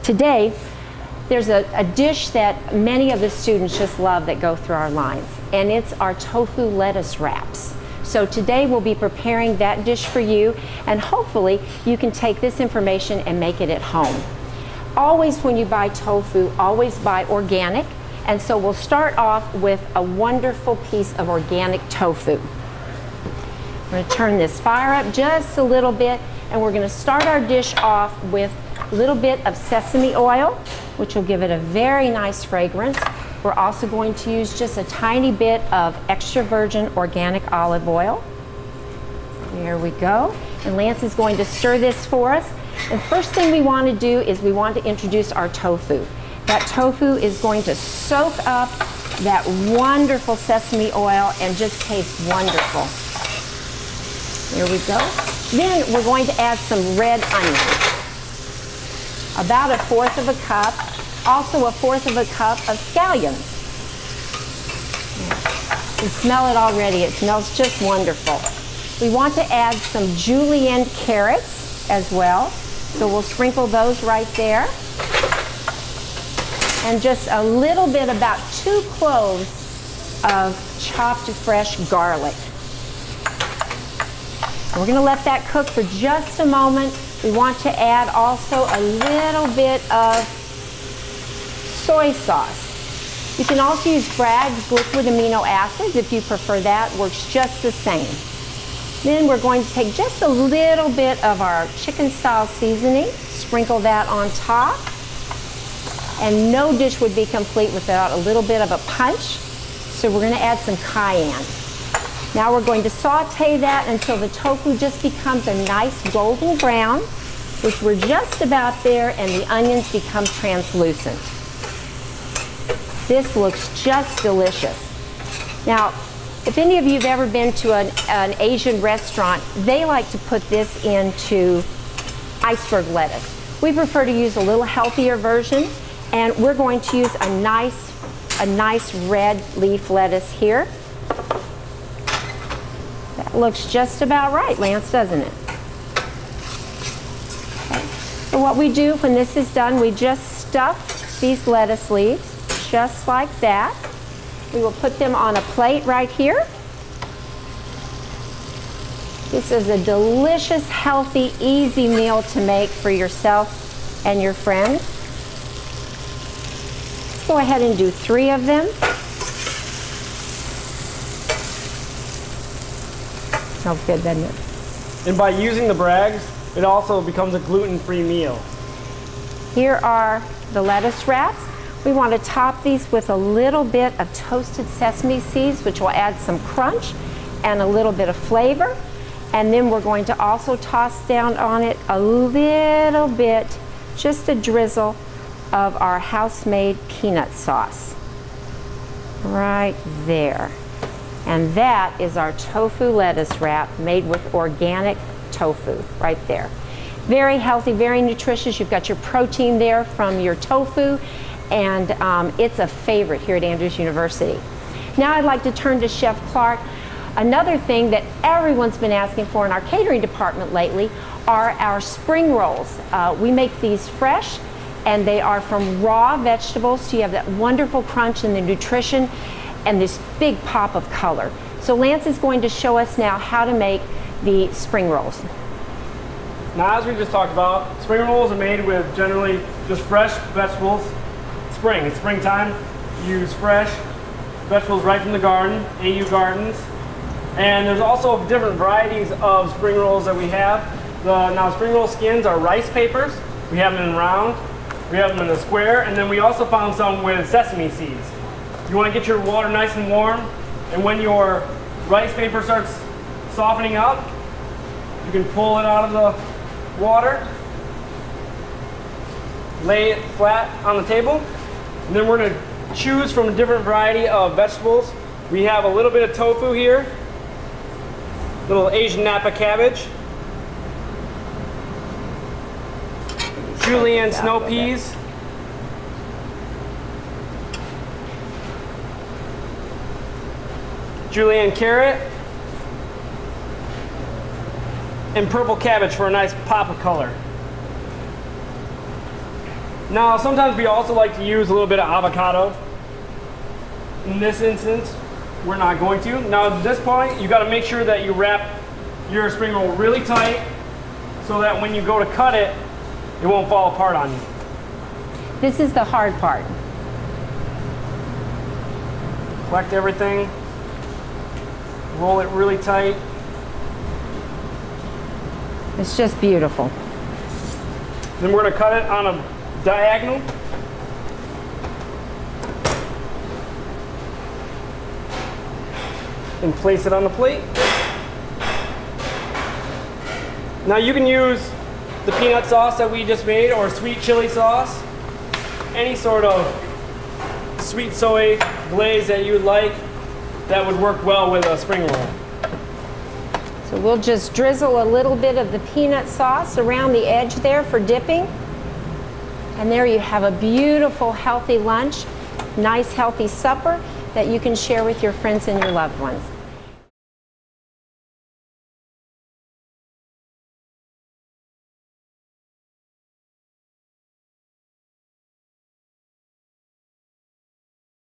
Today, there's a dish that many of the students just love that go through our lines, and it's our tofu lettuce wraps. So today we'll be preparing that dish for you, and hopefully you can take this information and make it at home. Always when you buy tofu, always buy organic, and so we'll start off with a wonderful piece of organic tofu. I'm going to turn this fire up just a little bit, and we're going to start our dish off with a little bit of sesame oil, which will give it a very nice fragrance. We're also going to use just a tiny bit of extra virgin organic olive oil. There we go. And Lance is going to stir this for us. And first thing we want to do is we want to introduce our tofu. That tofu is going to soak up that wonderful sesame oil and just taste wonderful. There we go. Then we're going to add some red onions. About 1/4 of a cup. Also 1/4 of a cup of scallions. You smell it already. It smells just wonderful. We want to add some julienne carrots as well. So we'll sprinkle those right there. And just a little bit, about 2 cloves of chopped fresh garlic. We're going to let that cook for just a moment. We want to add also a little bit of soy sauce. You can also use Bragg's liquid amino acids if you prefer that. Works just the same. Then we're going to take just a little bit of our chicken style seasoning, sprinkle that on top. And no dish would be complete without a little bit of a punch. So we're going to add some cayenne. Now we're going to saute that until the tofu just becomes a nice golden brown, which we're just about there, and the onions become translucent. This looks just delicious. Now, if any of you have ever been to an Asian restaurant, they like to put this into iceberg lettuce. We prefer to use a little healthier version, and we're going to use a nice red leaf lettuce here. That looks just about right, Lance, doesn't it? Okay. So what we do when this is done, we just stuff these lettuce leaves just like that. We will put them on a plate right here. This is a delicious, healthy, easy meal to make for yourself and your friends. Let's go ahead and do 3 of them. Smells good, doesn't it? And by using the Bragg's, it also becomes a gluten-free meal. Here are the lettuce wraps. We want to top these with a little bit of toasted sesame seeds, which will add some crunch and a little bit of flavor. And then we're going to also toss down on it a little bit, just a drizzle of our house-made peanut sauce. Right there. And that is our tofu lettuce wrap made with organic tofu right there. Very healthy, very nutritious. You've got your protein there from your tofu, and it's a favorite here at Andrews University. Now I'd like to turn to Chef Clark. Another thing that everyone's been asking for in our catering department lately are our spring rolls. We make these fresh, and they are from raw vegetables, so you have that wonderful crunch and the nutrition and this big pop of color. So Lance is going to show us now how to make the spring rolls. Now, as we just talked about, spring rolls are made with generally just fresh vegetables. It's springtime. You use fresh vegetables right from the garden, AU Gardens. And there's also different varieties of spring rolls that we have. Now spring roll skins are rice papers. We have them in round, we have them in a square, and then we also found some with sesame seeds. You want to get your water nice and warm, and when your rice paper starts softening up, you can pull it out of the water, lay it flat on the table, and then we're going to choose from a different variety of vegetables. We have a little bit of tofu here, little Asian Napa cabbage, julienne snow peas, julienne carrot, and purple cabbage for a nice pop of color. Now, sometimes we also like to use a little bit of avocado. In this instance, we're not going to. Now, at this point, you got to make sure that you wrap your spring roll really tight so that when you go to cut it, it won't fall apart on you. This is the hard part. Collect everything, roll it really tight. It's just beautiful. Then we're going to cut it on a diagonal. And place it on the plate. Now you can use the peanut sauce that we just made or sweet chili sauce. Any sort of sweet soy glaze that you would like that would work well with a spring roll. So we'll just drizzle a little bit of the peanut sauce around the edge there for dipping. And there you have a beautiful, healthy lunch, nice, healthy supper that you can share with your friends and your loved ones.